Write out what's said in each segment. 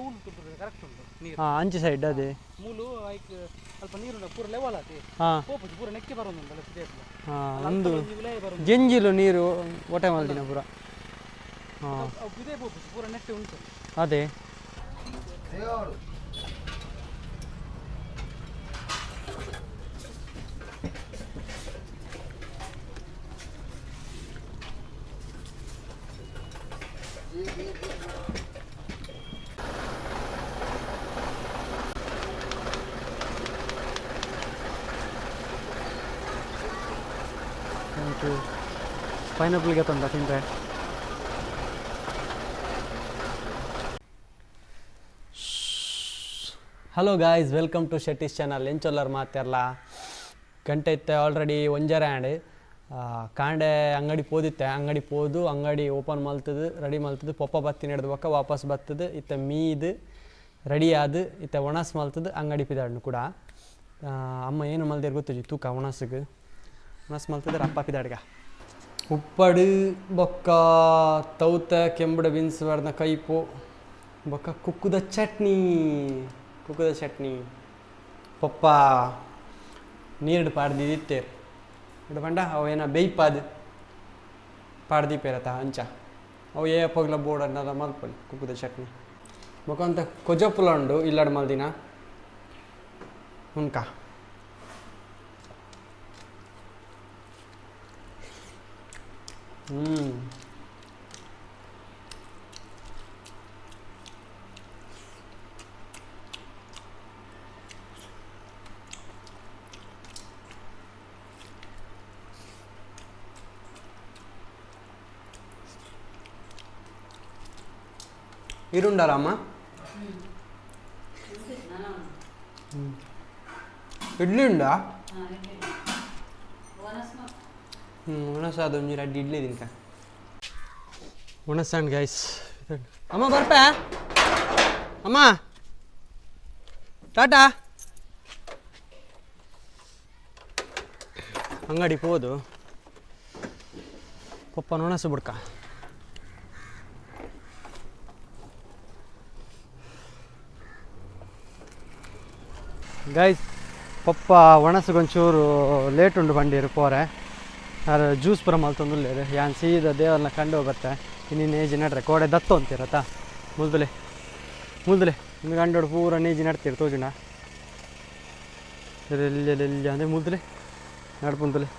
ಅವಳು ಕರೆಕ್ಟ್ ಉಂಟು ನೀರು ಅಂಚೆ ಸೈಡ್ ಅದೇ ಮೂಲು ಲೈಕ್ ಸ್ವಲ್ಪ ನೀರು ಪೂರ ಲೆವೆಲ್ ಆತಿ ಹೋಗ್ಬೋದು ಪೂರ ನೆಕ್ಕೆ ಬರೋದುಂಟಲ್ಲ ಸಿಟಿಯಲ್ಲಿ ಒಂದು ಜಂಜಿಲು ನೀರು ಒಟೆ ಮಲ್ದಿನ ಪೂರ ಇದೇ ಹೋಗ್ಬೋದು ಪೂರ ನೆಟ್ಟೆ ಉಂಟು ಅದೇ ಪೈನಾಪಲ್ ಗೆ ತಂದ ತಿಂದ್ರೆ hello guys welcome to Shetty's channel ಎಂಚೊಲ್ಲರ್ ಮಾತಾರಲ್ಲ ಗಂಟೆ ಇತ್ತೆ ಆಲ್ರೆಡಿ ಒಂಜರ ಆ್ಯಂಡ್ ಕಾಂಡೆ ಅಂಗಡಿ ಪೋದಿತ್ತೆ ಅಂಗಡಿ ಪೋದು ಅಂಗಡಿ ಓಪನ್ ಮಲ್ತದು ರೆಡಿ ಮಲ್ತದು ಪೊಪ್ಪ ಬತ್ತಿ ನಡೆದು ಬಕ್ಕ ವಾಪಸ್ ಬರ್ತದೆ ಇತ್ತೆ ಮೀದು ರೆಡಿ ಆದು ಇತ್ತೆ ಒಣಸ್ ಮಲ್ತದು ಅಂಗಡಿ ಪಿದಾಡ್ನು ಕೂಡ ಅಮ್ಮ ಏನು ಮಲ್ದಿರ್ ಗೊತ್ತಿಜಿ ತೂಕ ಒಣಸ್ಗೆ ಒಣಸ್ ಮಲ್ತದ್ರೆ ಅಪ್ಪ ಪಿದಾಡ್ಗ ಉಪ್ಪಡು ಬೊಕ್ಕ ತೌತ ಕೆಂಬುಡ ಬೀನ್ಸ್ ಬರ್ದ ಕೈಪು ಬೊಕ್ಕ ಕುಕ್ಕುದ ಚಟ್ನಿ ಪಪ್ಪ ನೀರು ಪಾಡ್ದಿತ್ತೇರು ಇಡ್ಕೊಂಡ ಅವು ಏನೋ ಬೇಯ್ಪಾದು ಪಾಡ್ದಿಪ್ಪೇರತ್ತ ಹಂಚ ಅವು ಏಪಗ್ಲ ಬೋರ್ಡ್ ಅನ್ನೋದ ಮಲ್ಪಲ್ಲಿ ಕುಕ್ಕುದ ಚಟ್ನಿ ಬೊಕ್ಕಂತ ಕೊಜಪುಲ ಉಂಡು ಇಲ್ಲಾಡು ಮಲ್ದಿನ ಉನ್ಕ ఇరుండారా అమ్మ ఇడ్లీ ఉందా ಒಣಸಾದ ಒಂಜಿ ರಡ್ಡಿ ಇಡ್ಲಿ ತಿನ್ಕ ಒಣಸಾಂಡ್ ಗೈಸ್ ಅಮ್ಮ ಬರ್ಪ ಅಮ್ಮ ಟಾಟಾ ಅಂಗಡಿ ಹೋದು ಪಪ್ಪ ಒಣಸು ಬಿಡ್ಕ ಗೈಸ್ ಪಪ್ಪ ಒಣಸುಗೊಂಚೂರು ಲೇಟ್ ಉಂಡು ಬಂದಿರು ಪೋರೆ ಯಾರು ಜ್ಯೂಸ್ ಪುರ ಮಲ್ತೊಂದುಲ್ಲೇರು ಯಾನ್ ಸೀದಾ ದೇವರನ್ನ ಕಂಡು ಹೋಗುತ್ತೆ ಇನ್ನಿನ್ನು ನೇಜಿ ನಡ್ರೆ ಕೋಡೆ ದತ್ತು ಅಂತಿರತ್ತ ಮುಲ್ದುಲೆ ಇನ್ನು ಕಂಡೋಡು ಪೂರ ನೇಜಿ ನಡ್ತೀರಿ ತೋಜುಂಡ ಎಲ್ಲಿ ಅಂದರೆ ಮುಲ್ದುಲೆ ನಡ್ಪುಂತುಲೆ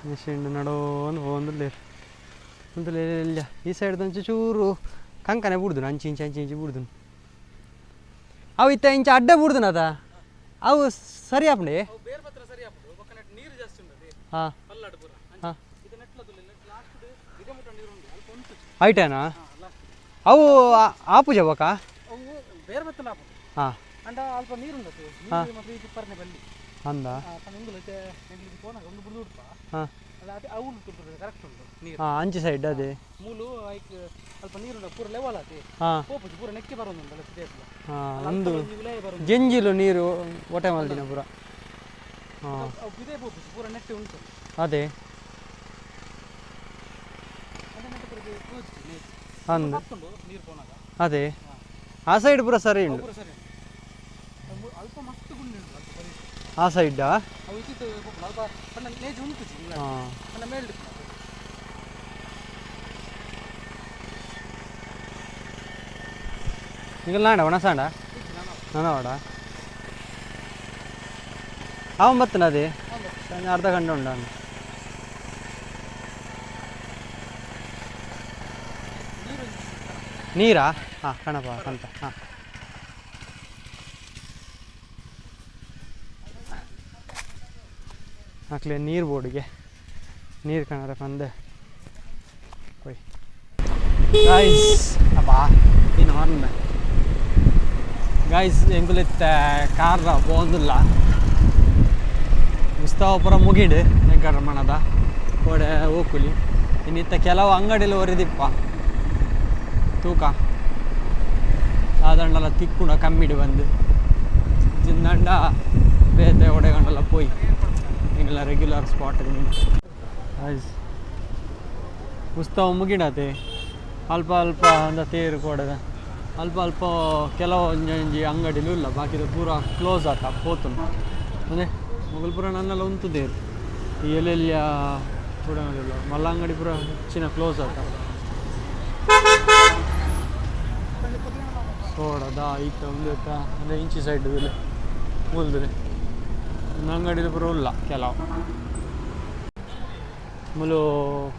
ಮಿಷಿಂಡು ನಡೋನು ಒಂದುಲ್ಲೇರು ಮುಂದಲೆ ಇಲ್ಲ ಈ ಸೈಡ್ದಂಚು ಚೂರು ಕಂಕನೆ ಬಿಡ್ದು ಅಂಚಿ ಇಂಚಿ ಬಿಡ್ದು ಅವು ಇತ್ತ ಇಂಚ ಅಡ್ಡ ಬಿಡ್ದುನ ಅದ ಅವು ಸರಿ ಆಪಣೆ ಹಾಂ ಐಟೇನಾ ಅವು ಆಪು ಜವಕ ಹಾಂ ಅಂದ ಹಾಂ ಅಂಚೆ ಸೈಡ್ ಅದೇ ಮೂಲು ಲೈಕ್ ಸ್ವಲ್ಪ ನೀರು ಪೂರ ಲೆವೆಲ್ ಆತಿ ಹೋಗ್ಬೋದು ಪೂರ ನೆಕ್ಕೆ ಬರೋದುಂಟಲ್ಲ ಸಿಟಿಯಲ್ಲಿ ಒಂದು ಜಂಜಿಲು ನೀರು ಒಟೆ ಮಲ್ದಿನ ಪೂರ ಇದೇ ಹೋಗ್ಬೋದು ಪೂರ ನೆಟ್ಟೆ ಉಂಟು ಅದೇ ಅಂದು ನೀರು ಪೋನಾಗ ಅದೇ ಆ ಸೈಡ್ ಪೂರ ಸರಿ ಉಂಟು ಅಲ್ಪ ಮಸ್ತ್ ಗುಂಡಿ ಉಂಟು ಅಲ್ಪ ಆ ಸೈಡಾ ಅವು ಇದ್ದಿದ್ದು ಅಲ್ಪ ಸಣ್ಣ ನೇಜ್ ಉಂಟು ಸಣ್ಣ ಮೇಲ್ಡ್ ನಿಗಲ್ಲಾಂಡ ಒಣಸಾಂಡ ನನವಾಡ ಅವನ್ ಬತ್ತನ ಅದೇ ಅರ್ಧ ಗಂಟೆ ಉಂಡ ನೀರಾ ಹಾಂ ಕಣಪ್ಪ ಕಂತ ಹಾಂ ಹಾಕ್ಲೆ ನೀರು ಬೋರ್ಡಿಗೆ ನೀರು ಕಣರ ಕಂದೆ ಕೊಯ್ ಗಾಯ್ಸ್ ಅಬ್ಬಾ ಏನು ಹಾರ್ನ ಗಾಯ್ಸ್ ಎಂಕುಲಿತ್ತ ಕಾರ್ರ ಪೋಂದಿಲ್ಲ ಮುಸ್ತಾವಪುರ ಮುಗಿಡು ವೆಂಕಟರಮಣದ ಕೋಡೆ ಹೋಗುಲಿ ಇನ್ನಿತ್ತ ಕೆಲವು ಅಂಗಡಿಯಲ್ಲಿ ಒರೆದಿಪ್ಪ ತೂಕ ಆದಂಡಲ ತಿಕ್ಕುಣ ಕಮ್ಮಿಡು ಬಂದು ಚಿನ್ನಂಡ ಬೇತೆ ಒಡೆಗಂಡಲ್ಲ ಪೋಯ್ ಈಗೆಲ್ಲ ರೆಗ್ಯುಲರ್ ಸ್ಪಾಟ್ ಗೈಸ್ ಉತ್ಸವ ಮುಗಿಡತೆ ಅಲ್ಪ ಅಲ್ಪ ಅಂದ ತೇರು ಕೊಡದ ಅಲ್ಪ ಅಲ್ಪ ಕೆಲವು ಒಂಜಿ ಅಂಗಡಿಲು ಇಲ್ಲ ಬಾಕಿದು ಪೂರ ಕ್ಲೋಸ್ ಆತ ಪೋತುಂಡು ಅಂದರೆ ಮೊಗಲ್ ಪೂರ ನನ್ನೆಲ್ಲ ಉಂತುದೇರು ಈ ಎಲ್ಲೆಲ್ಲ ಕೂಡ ಮಲ್ಲ ಅಂಗಡಿ ಪೂರ ಹೆಚ್ಚಿನ ಕ್ಲೋಸ್ ಆತ ಸೋಡದ ಈತ ಒಂದು ಅಂದರೆ ಇಂಚಿ ಸೈಡ್ ಉಲ್ದ್ರೆ ಅಂಗಡಿದು ಪೂರ ಇಲ್ಲ ಕೆಲವು ಮುಲು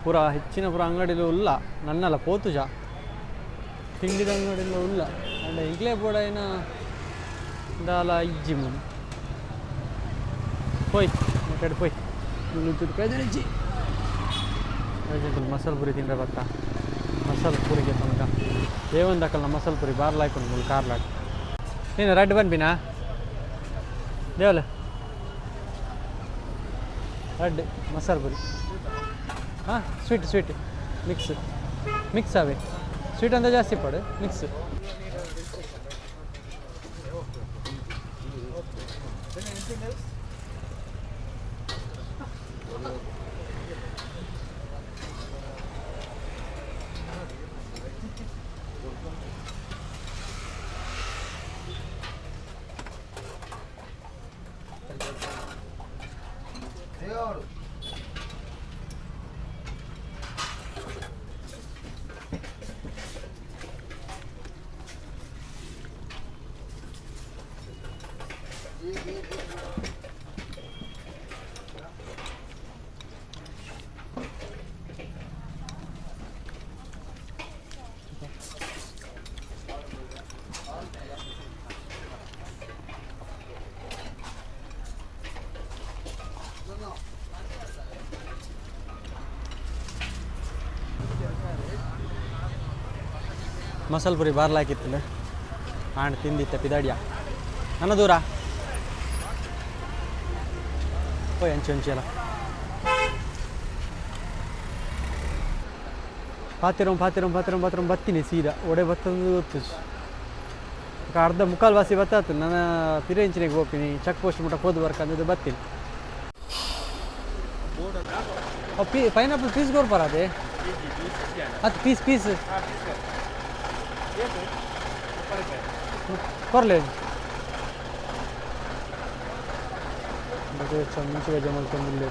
ಪೂರ ಹೆಚ್ಚಿನ ಪೂರ ಅಂಗಡಿಲು ಇಲ್ಲ ನನ್ನಲ್ಲ ಪೋತುಜ ತಿಂಡಿದ ಅಂಗಡಿಲು ಇಲ್ಲ ಅಂಡ ಈಗಲೇ ಕೂಡ ಏನ ದಾಲ ಇಜ್ಜಿ ಮುನು ಪೋಯ್ ಕಡೆ ಪೋಯ್ ಪೆದರಿಜ್ಜಿ ಮಸಾಲೆ ಪುರಿ ತಿಂದ್ರೆ ಬತ್ತ ಮಸಾಲೆ ಪುರಿಗೆ ತನಕ ಏವಂದಕ್ಕಲ್ಲ ಮಸಾಲೆ ಪುರಿ ಬಾರ್ಲಾಯ್ಕೊಂಡು ಮುಲ್ ಕಾರ್ಲಾಕ್ ನೀನು ರೆಡ್ ಬನ್ಬಿನಾ ದೇವಲ್ಲ ರೆಡ್ ಮಸಾಲೆ ಪುರಿ ಹಾಂ ಸ್ವೀಟ್ ಮಿಕ್ಸ್ ಅವೇ ಸ್ವೀಟ್ ಅಂತ ಜಾಸ್ತಿ ಪಡು ಮಿಕ್ಸ್ ಮಸಾಲೆ ಪುರಿ ಬಾರ್ಲಾಕಿತ್ತು ಆಂಡ್ ತಿಂದಿತ್ತೆ ಪಿದಾಡಿಯ ನನ್ನ ದೂರ ಓಯ್ ಅಂಚಿ ಅಲ್ಲ ಪಾತಿರಂ ಬತ್ತೀನಿ ಸೀದಾ ಒಡೆ ಬತ್ತಂದು ಗೊತ್ತು ಅರ್ಧ ಮುಕ್ಕಾಲು ಬಾಸಿ ಬತ್ತಾತು ನಾನು ಪಿರೇಂಚಿನಿಗೆ ಹೋಗ್ತೀನಿ ಚೆಕ್ ಪೋಸ್ಟ್ ಮುಟ್ಟ ಹೋದ್ ಬರ್ಕಂದಿದ್ದು ಬತ್ತೀನಿ ಪೈನಾಪಲ್ ಪೀಸ್ ಗೋರ್ ಬರದೆ ಅದು ಪೀಸ್ ಕೊರ್ಲೆ ಮುಂಚೆ ಜಮಲ್ಕೊಂಡು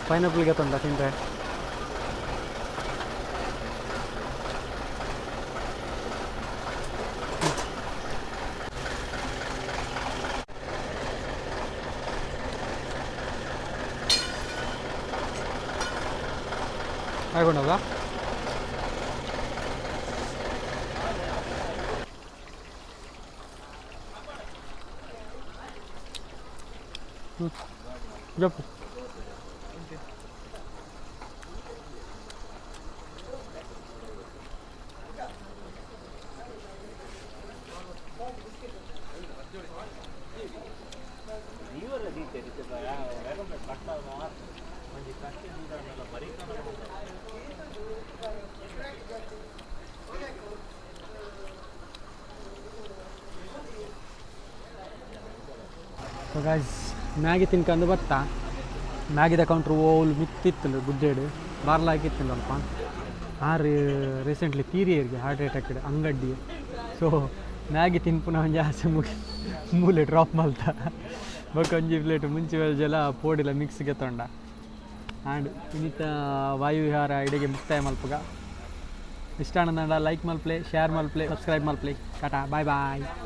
ಪೈನಾಪಲ್ಗೆ ತಂದ ತಿಂದ್ರೆ ಆಗೋಣಲ್ಲ ಜಪ್ಪು ಸೊ ಗೈಸ್ ಮ್ಯಾಗಿ ತಿನ್ಕೊಂಡು ಬರ್ತಾ ಮ್ಯಾಗಿದ ಕೌಂಟ್ರು ಓಲ್ ಮಿತ್ತಿತ್ತು ಗುಡ್ಡೇಡು ಬಾರ್ಲಾಕಿತ್ತು ಅಲ್ಪ ರೀಸೆಂಟ್ಲಿ ತೀರಿಯರಿಗೆ ಹಾರ್ಟ್ ಅಟ್ಯಾಕ್ ಅಂಗಡಿ ಸೊ ಮ್ಯಾಗಿ ತಿನ್ಪುನ ಒಂಜಿ ಆಸೆ ಮೂಲೆ ಡ್ರಾಪ್ ಮಲ್ತ ಬೊಕ್ಕ ಒಂಜಿ ಪ್ಲೇಟ್ ಮುಂಚೆ ಜಲ ಪೋಡಿಲ ಮಿಕ್ಸ್ಗೆ ತೊಂಡ ಆ್ಯಂಡ್ ಇನ್ನಿತ ವಾಯುವಿಹಾರ ಇಡೆಗೆ ಮುಕ್ತಾಯ ಮಲ್ಪಗ ಇಷ್ಟ ಆನಂದ ಲೈಕ್ ಮಲ್ಪ್ಲೆ ಶೇರ್ ಮಲ್ಪ್ಲೆ ಸಬ್ಸ್ಕ್ರೈಬ್ ಮಲ್ಪ್ಲೆ ಟಾಟಾ ಬಾಯ್ ಬಾಯ್.